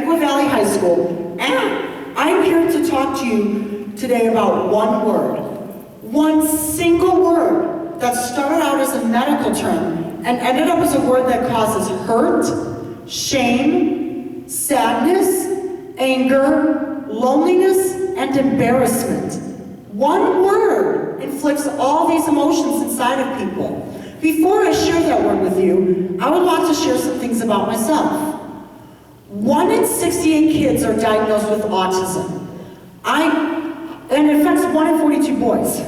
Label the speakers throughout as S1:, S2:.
S1: Magua Valley High School, and I'm here to talk to you today about one word. One single word that started out as a medical term and ended up as a word that causes hurt, shame, sadness, anger, loneliness, and embarrassment. One word inflicts all these emotions inside of people. Before I share that word with you, I would like to share some things about myself. 1 in 68 kids are diagnosed with autism. And it affects 1 in 42 boys.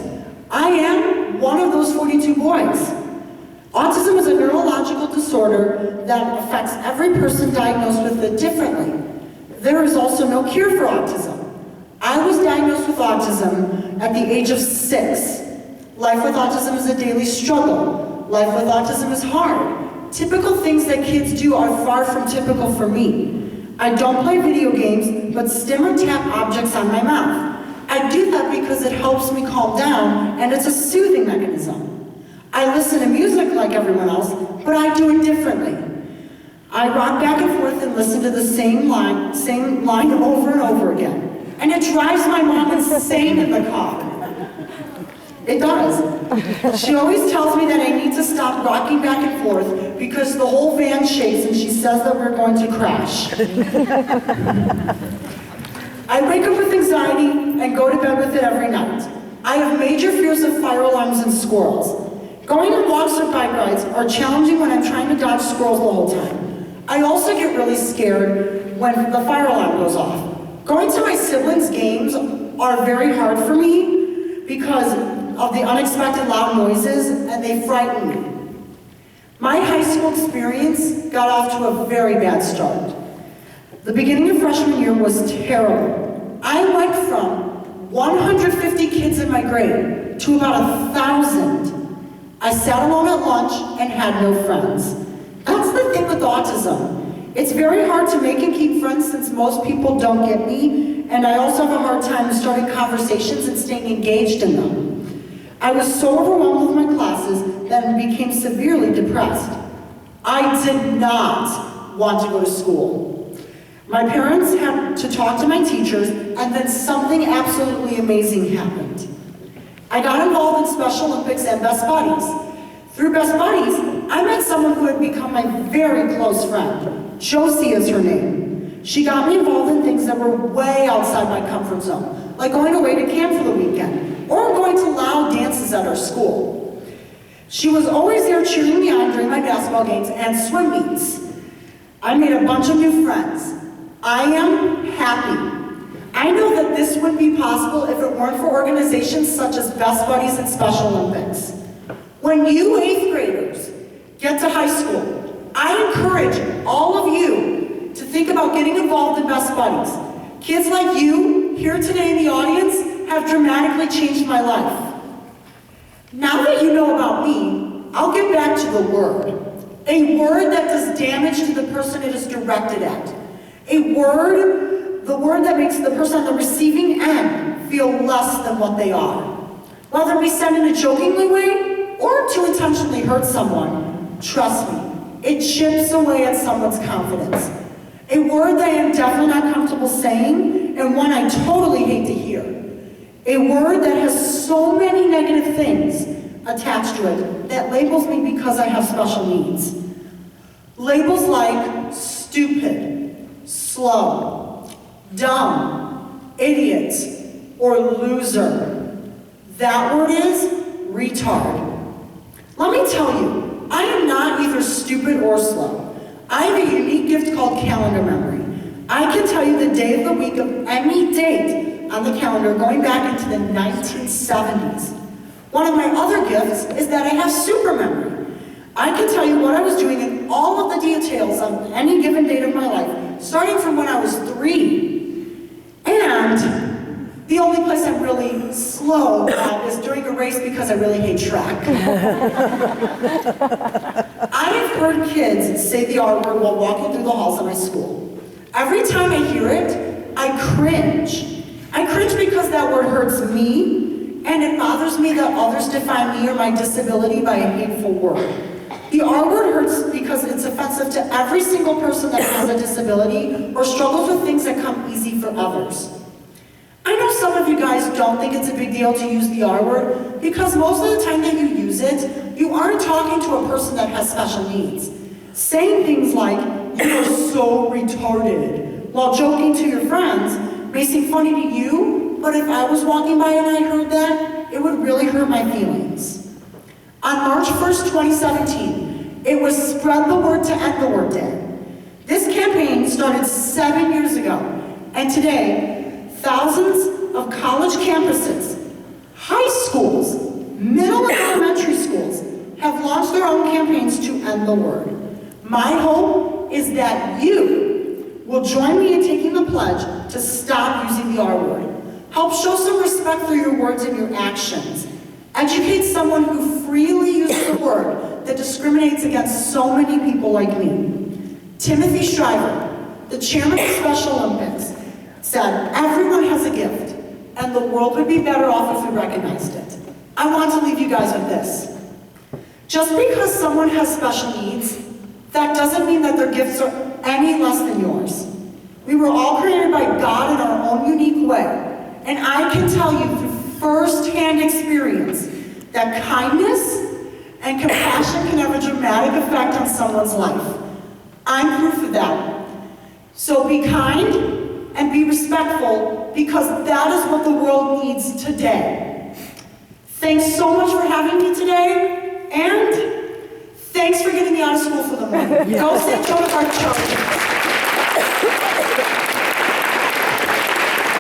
S1: I am one of those 42 boys. Autism is a neurological disorder that affects every person diagnosed with it differently. There is also no cure for autism. I was diagnosed with autism at the age of 6. Life with autism is a daily struggle. Life with autism is hard. Typical things that kids do are far from typical for me. I don't play video games, but stim or tap objects on my mouth. I do that because it helps me calm down, and it's a soothing mechanism. I listen to music like everyone else, but I do it differently. I rock back and forth and listen to the same line over and over again. And it drives my mom insane in the car. It does. She always tells me that I need to stop rocking back and forth because the whole van shakes and she says that we're going to crash. I wake up with anxiety and go to bed with it every night. I have major fears of fire alarms and squirrels. Going on walks or bike rides are challenging when I'm trying to dodge squirrels the whole time. I also get really scared when the fire alarm goes off. Going to my siblings' games are very hard for me because of the unexpected loud noises, and they frighten me. My high school experience got off to a very bad start. The beginning of freshman year was terrible. I went from 150 kids in my grade to about 1,000. I sat alone at lunch and had no friends. That's the thing with autism. It's very hard to make and keep friends since most people don't get me, and I also have a hard time starting conversations and staying engaged in them. I was so overwhelmed with my classes that I became severely depressed. I did not want to go to school. My parents had to talk to my teachers, and then something absolutely amazing happened. I got involved in Special Olympics and Best Buddies. Through Best Buddies, I met someone who had become my very close friend. Josie is her name. She got me involved in things that were way outside my comfort zone, like going away to camp for the weekend, or going to loud dances at our school. She was always there cheering me on during my basketball games and swim meets. I made a bunch of new friends. I am happy. I know that this wouldn't be possible if it weren't for organizations such as Best Buddies and Special Olympics. When you 8th graders get to high school, I encourage all of you to think about getting involved in Best Buddies. Kids like you here today in the audience have dramatically changed my life. Now that you know about me, I'll get back to the word. A word that does damage to the person it is directed at. A word, the word that makes the person on the receiving end feel less than what they are. Whether we send in a jokingly way or to intentionally hurt someone, trust me, it chips away at someone's confidence. A word that I am definitely not comfortable saying, and one I totally hate to hear. A word that has so many negative things attached to it that labels me because I have special needs. Labels like stupid, slow, dumb, idiot, or loser. That word is retard. Let me tell you, I am not either stupid or slow. I have a unique gift called calendar memory. I can tell you the day of the week of any date on the calendar going back into the 1970s. One of my other gifts is that I have super memory. I can tell you what I was doing in all of the details on any given date of my life, starting from when I was 3. And the only place I'm really slow at is during a race because I really hate track. I have heard kids say the R word while walking through the halls of my school. Every time I hear it, I cringe. I cringe because that word hurts me, and it bothers me that others define me or my disability by a hateful word. The R word hurts because it's offensive to to every single person that has a disability or struggles with things that come easy for others. I know some of you guys don't think it's a big deal to use the R word because most of the time that you use it, you aren't talking to a person that has special needs. Saying things like, "You are so retarded," while joking to your friends may seem funny to you, but if I was walking by and I heard that, it would really hurt my feelings. On March 1st, 2017, it was Spread the Word to End the Word Day. This campaign started 7 years ago, and today, thousands of college campuses, high schools, middle and elementary schools have launched their own campaigns to end the word. My hope is that you will join me in taking the pledge to stop using the R word. Help show some respect for your words and your actions. Educate someone who freely uses a word that discriminates against so many people like me. Timothy Shriver, the chairman of Special Olympics, said, "Everyone has a gift, and the world would be better off if we recognized it." I want to leave you guys with this. Just because someone has special needs, that doesn't mean that their gifts are any less than yours. We were all created by God in our own unique way, and I can tell you through first-hand experience that kindness and compassion can have a dramatic effect on someone's life. I'm proof of that. So be kind and be respectful, because that is what the world needs today. Thanks so much for having me today, and thanks for getting me out of school for the morning. Go St Joan of Arc.